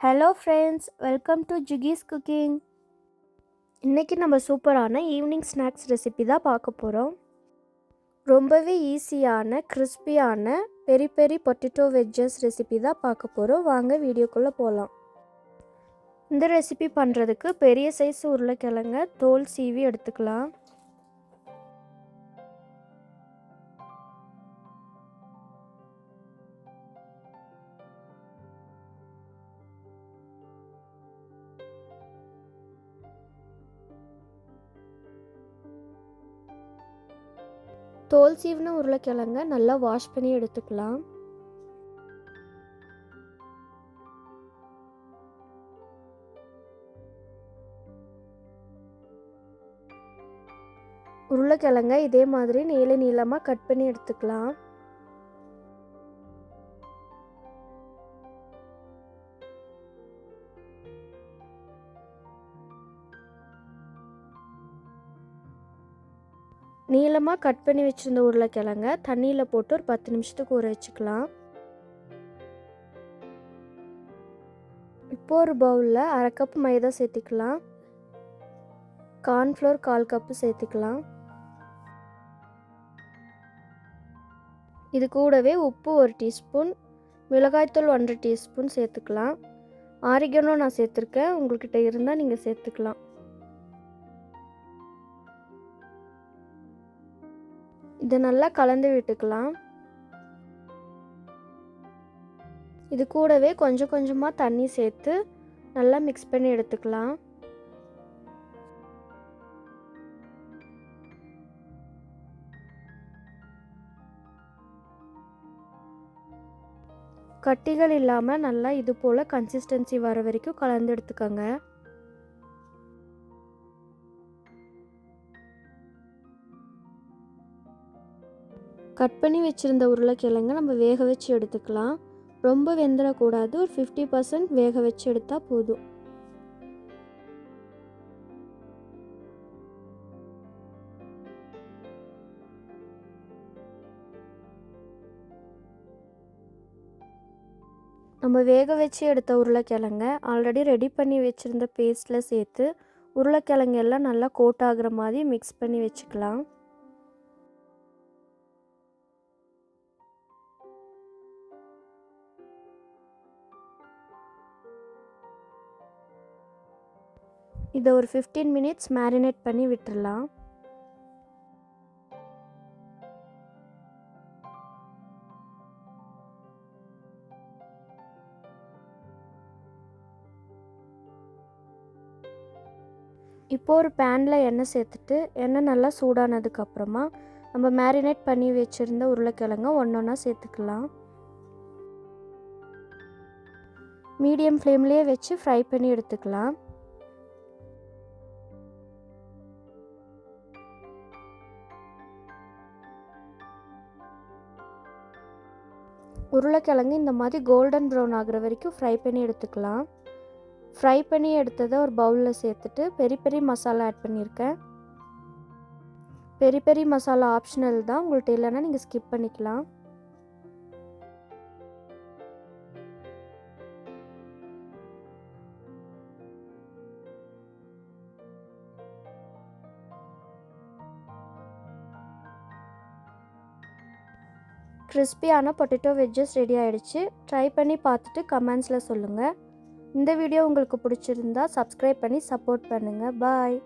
Hello friends, welcome to ஜிகிஸ் cooking. இன்றைக்கி நம்ம சூப்பரான ஈவினிங் ஸ்நாக்ஸ் ரெசிபி தான் பார்க்க போகிறோம். ரொம்பவே ஈஸியான கிறிஸ்பியான பெரி பெரி பொட்டேட்டோ வெஜ்ஜஸ் ரெசிபி தான் பார்க்க போகிறோம். வாங்க வீடியோக்குள்ளே போகலாம். இந்த ரெசிபி பண்ணுறதுக்கு பெரிய சைஸ் உருளைக்கிழங்க தோல் சீவி எடுத்துக்கலாம். தோல் சீவின உருளைக்கிழங்க நல்லா வாஷ் பண்ணி எடுத்துக்கலாம். உருளைக்கிழங்க இதே மாதிரி நீளமாக கட் பண்ணி எடுத்துக்கலாம். நீளமாக கட் பண்ணி வச்சுருந்த உருளைக்கிழங்க தண்ணியில் போட்டு ஒரு 10 நிமிஷத்துக்கு ஊற வச்சுக்கலாம். இப்போ ஒரு பவுலில் 1/2 கப் மைதா சேர்த்துக்கலாம். கார்ன்ஃப்ளோர் 1/4 கப்பு சேர்த்துக்கலாம். இது கூடவே உப்பு 1 டீஸ்பூன், மிளகாய்த்தூள் 1 டீஸ்பூன் சேர்த்துக்கலாம். ஆரிகனோ நான் சேர்த்துருக்கேன், உங்கள்கிட்ட இருந்தால் நீங்கள் சேர்த்துக்கலாம். இதை நல்லா கலந்து விட்டுக்கலாம். இது கூடவே கொஞ்சம் கொஞ்சமாக தண்ணி சேர்த்து நல்லா மிக்ஸ் பண்ணி எடுத்துக்கலாம். கட்டிகள் இல்லாமல் நல்லா இது போல் கன்சிஸ்டன்சி வர வரைக்கும் கலந்து எடுத்துக்கோங்க. கட் பண்ணி வச்சுருந்த உருளைக்கிழங்க நம்ம வேக வச்சு எடுத்துக்கலாம். ரொம்ப வெந்துடக்கூடாது, ஒரு 50% வேக வச்சு எடுத்தால் போதும். நம்ம வேக வச்சு எடுத்த உருளைக்கிழங்க ஆல்ரெடி ரெடி பண்ணி வச்சுருந்த பேஸ்ட்டில் சேர்த்து உருளைக்கிழங்கு எல்லாம் நல்லா கோட் ஆகுற மாதிரி மிக்ஸ் பண்ணி வச்சுக்கலாம். இதை ஒரு 15 மினிட்ஸ் மேரினேட் பண்ணி விட்டுடலாம். இப்போ ஒரு பேனில் எண்ணெய் சேர்த்துட்டு எண்ணெய் நல்லா சூடானதுக்கப்புறமா நம்ம மேரினேட் பண்ணி வச்சுருந்த உருளைக்கிழங்க ஒன்றா சேர்த்துக்கலாம். மீடியம் ஃப்ளேம்லேயே வச்சு ஃப்ரை பண்ணி எடுத்துக்கலாம். உருளைக்கிழங்கு இந்த மாதிரி கோல்டன் ப்ரௌன் ஆகிற வரைக்கும் ஃப்ரை பண்ணி எடுத்துக்கலாம். ஃப்ரை பண்ணி எடுத்ததை ஒரு பவுலில் சேர்த்துட்டு பெரி பெரி மசாலா ஆட் பண்ணியிருக்கேன். பெரி பெரி மசாலா ஆப்ஷனல் தான், உங்கள்கிட்ட இல்லைன்னா நீங்கள் ஸ்கிப் பண்ணிக்கலாம். கிறிஸ்பியான பொட்டேட்டோ வெஜ்ஜஸ் ரெடி ஆகிடுச்சு. ட்ரை பண்ணி பார்த்துட்டு கமெண்ட்ஸில் சொல்லுங்கள். இந்த வீடியோ உங்களுக்கு பிடிச்சிருந்தா சப்ஸ்கிரைப் பண்ணி சப்போர்ட் பண்ணுங்கள். பாய்.